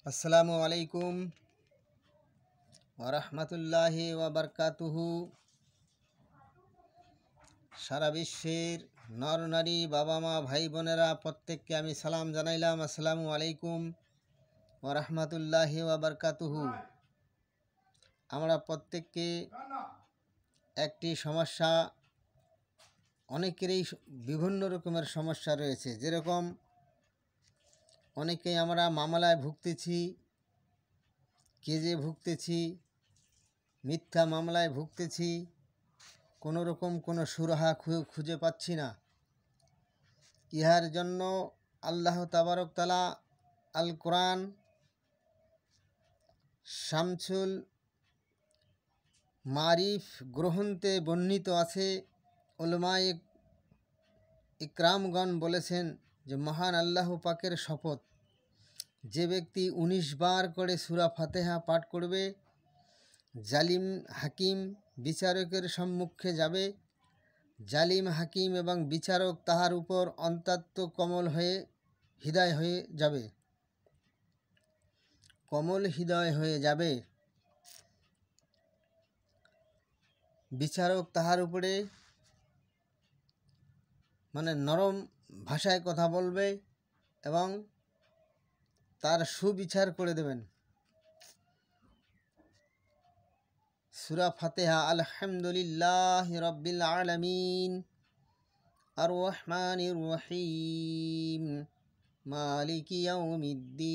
আসসালামু আলাইকুম ওরহমতুল্লাহি ওয়াবারকাতুহু। সারা বিশ্বের নর নারী বাবা মা ভাই বোনেরা প্রত্যেককে আমি সালাম জানাইলাম। আসসালামু আলাইকুম ওরহমতুল্লাহি ওয়াবারকাতুহু। আমরা প্রত্যেককে একটি সমস্যা, অনেকেরই বিভিন্ন রকমের সমস্যা রয়েছে। যেরকম অনেকেই আমরা মামলায় ভুগতেছি, কেজে ভুগতেছি, মিথ্যা মামলায় ভুগতেছি, কোনো রকম কোনো সুরাহা খুঁজে পাচ্ছি না। ইহার জন্য আল্লাহ তাবারক তাআলা আল কোরআন শামসুল মারিফ গ্রন্থে বর্ণিত আছে। উলামায়ে ইকরামগণ বলেছেন যে মহান আল্লাহ পাকের শপথ, যে ব্যক্তি 19 বার করে সূরা ফাতিহা পাঠ করবে, জালিম হাকিম বিচারকের সম্মুখে যাবে, জালিম হাকিম এবং বিচারক তাহার উপর অন্তত কমল হৃদয় হয়ে যাবে। বিচারক তাহার উপরে নরম ভাষায় কথা বলবে এবং তার সুবিচার করে দেবেন। সূরা ফাতিহা আলহামদুলিল্লাহি রাব্বিল আলামিন আর রহমানির রহিম মালিকি ইয়াউমিদ্দিন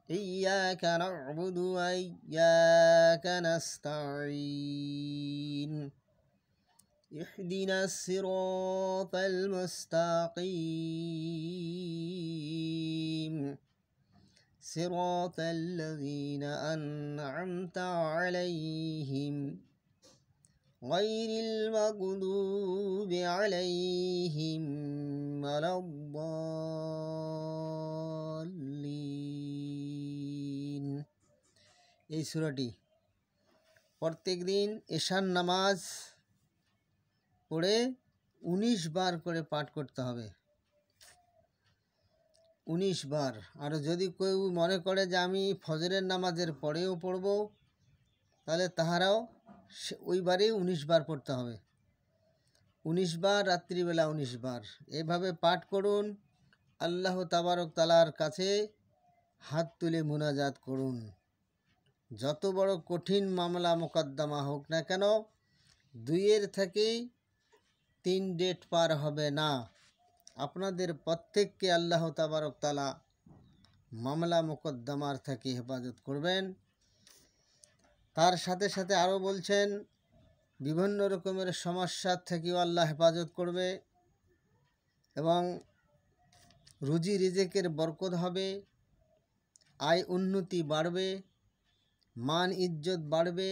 ইয়্যাকা না'বুদু ওয়া ইয়্যাকা নাস্তাঈন ইহদিনাস সিরাতাল মুস্তাকিম সিরাতাল্লাযীনা আন'আমতা আলাইহিম গায়রিল মাগদুবি আলাইহিম ওয়ালাদ-দাল্লিন। এই সূরাটি প্রত্যেক দিন এশার নামাজ পড়ে 19 বার করে পাঠ করতে হবে। 19 বার। আর যদি কেউ মনে করে যে আমি ফজরের নামাজের পরেও পড়ব, তাহলে তাহারাও ওইবারেই 19 বার পড়তে হবে। 19 বার, রাত্রিবেলা 19 বার। এভাবে পাঠ করুন। আল্লাহ তাবারক তাআলার কাছে হাত তুলে মুনাজাত করুন। যত বড় কঠিন মামলা মোকদ্দমা হোক না কেন, 2 থেকে 3 ডেট পার হবে না। আপনাদের প্রত্যেককে আল্লাহ তাবারক তাআলা মামলা মোকদ্দমার থেকে হেফাজত করবেন। তার সাথে সাথে আরও বলছেন, বিভিন্ন রকমের সমস্যার থেকেও আল্লাহ হেফাজত করবে এবং রুজি রিজেকের বরকত হবে, আয় উন্নতি বাড়বে, মান ইজ্জত বাড়বে।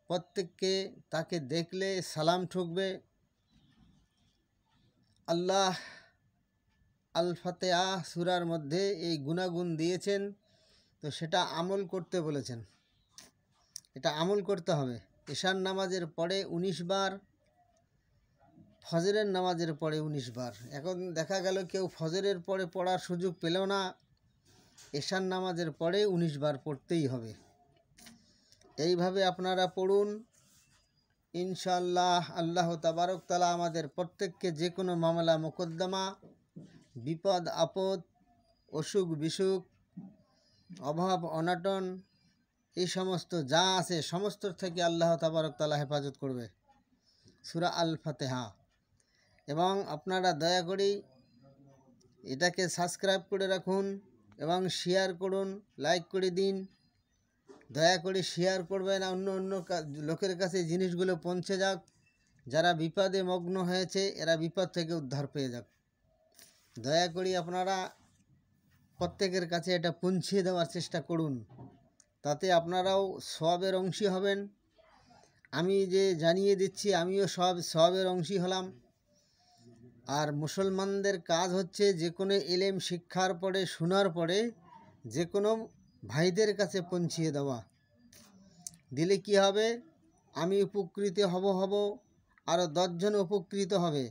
প্রত্যেককে তাকে দেখলে সালাম ঠুকবে। আল্লাহ আল ফাতিহা সূরার মধ্যে এই গুণাগুণ দিয়েছেন, তো সেটা আমল করতে বলেছেন। এটা আমল করতে হবে। এশার নামাজের পরে 19 বার, ফজরের নামাজের পরে 19 বার। এখন দেখা গেল কেউ ফজরের পরে পড়ার সুযোগ পেল না, এশার নামাজের পরে 19 বার পড়তেই হবে। এইভাবে আপনারা পড়ুন। ইনশাআল্লাহ আল্লাহ তাবারক তাআলা আমাদের প্রত্যেককে যে কোনো মামলা মোকদ্দমা, বিপদ আপদ, অসুখ বিসুখ, অভাব অনাটন, এই সমস্ত যা আছে সমস্ত থেকে আল্লাহ তাবারক তাআলা হেফাজত করবে। সূরা আল ফাতিহা। এবং আপনারা দয়া করে এটাকে সাবস্ক্রাইব করে রাখুন এবং শেয়ার করুন, লাইক করে দিন। দয়া করে শেয়ার করবেন, অন্য লোকের কাছে জিনিসগুলো পৌঁছে যাক। যারা বিপদে মগ্ন হয়েছে এরা বিপদ থেকে উদ্ধার পেয়ে যাক। দয়া করে আপনারা প্রত্যেকের কাছে এটা পৌঁছে দেওয়ার চেষ্টা করুন, তাতে আপনারাও সওয়াবের অংশী হবেন। আমি যে জানিয়ে দিচ্ছি আমিও সওয়াবের অংশী হলাম। আর মুসলমানদের কাজ হচ্ছে যে কোনো ইলম শিক্ষার পরে, শোনার পরে যে কোনো ভাইদের কাছে পৌঁছিয়ে দেওয়া। দিলে কি হবে, আমি উপকৃত হব, আরও 10 জন উপকৃত হবে।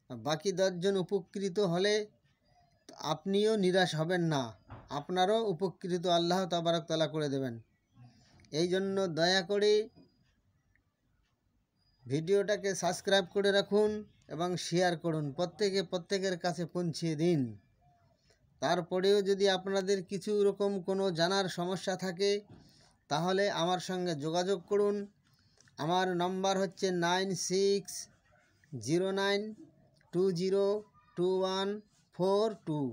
বাকি 10 জন উপকৃত হলে আপনিও নিরাশ হবেন না, আপনারও উপকৃত আল্লাহ তাবারক তাআলা করে দেবেন। এই জন্য দয়া করে ভিডিওটাকে সাবস্ক্রাইব করে রাখুন এবং শেয়ার করুন, প্রত্যেকের কাছে পৌঁছিয়ে দিন। তারপরেও যদি আপনাদের কিছু রকম কোনো জানার সমস্যা থাকে তাহলে আমার সঙ্গে যোগাযোগ করুন। আমার নম্বর হচ্ছে 9609202142,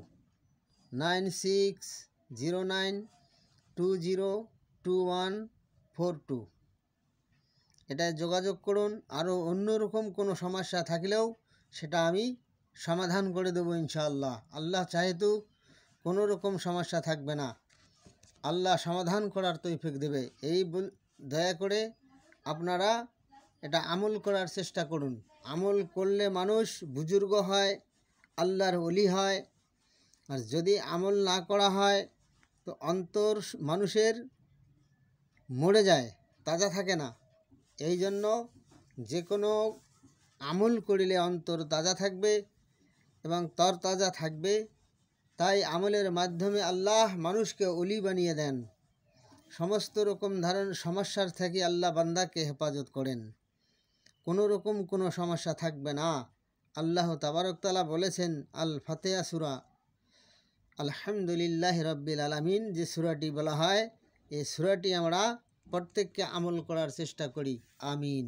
9609202142। এটায় যোগাযোগ করুন। আরও অন্যরকম কোনো সমস্যা থাকলেও সেটা আমি সমাধান করে দেবো ইনশাআল্লাহ। আল্লাহ চাহেতু কোনো রকম সমস্যা থাকবে না, আল্লাহ সমাধান করার তৌফিক দেবে। দয়া করে আপনারা এটা আমল করার চেষ্টা করুন। আমল করলে মানুষ বুজুর্গ হয়, আল্লাহর ওলি হয়। আর যদি আমল না করা হয় তো অন্তর মানুষের মরে যায়, তাজা থাকে না। এই জন্য যে কোনো আমল করিলে অন্তর তাজা থাকবে এবং তরতাজা থাকবে। তাই আমলের মাধ্যমে আল্লাহ মানুষকে ওলি বানিয়ে দেন। সমস্ত রকম ধরনের সমস্যার থেকে আল্লাহ বান্দাকে হেফাজত করেন, কোনো রকম কোনো সমস্যা থাকবে না। আল্লাহ তাবারক তাআলা বলেছেন আল ফাতিহা সূরা, আলহামদুলিল্লাহি রাব্বিল আলামিন যে সূরাটি বলা হয়, এই সূরাটি আমরা প্রত্যেককে আমল করার চেষ্টা করি। আমিন।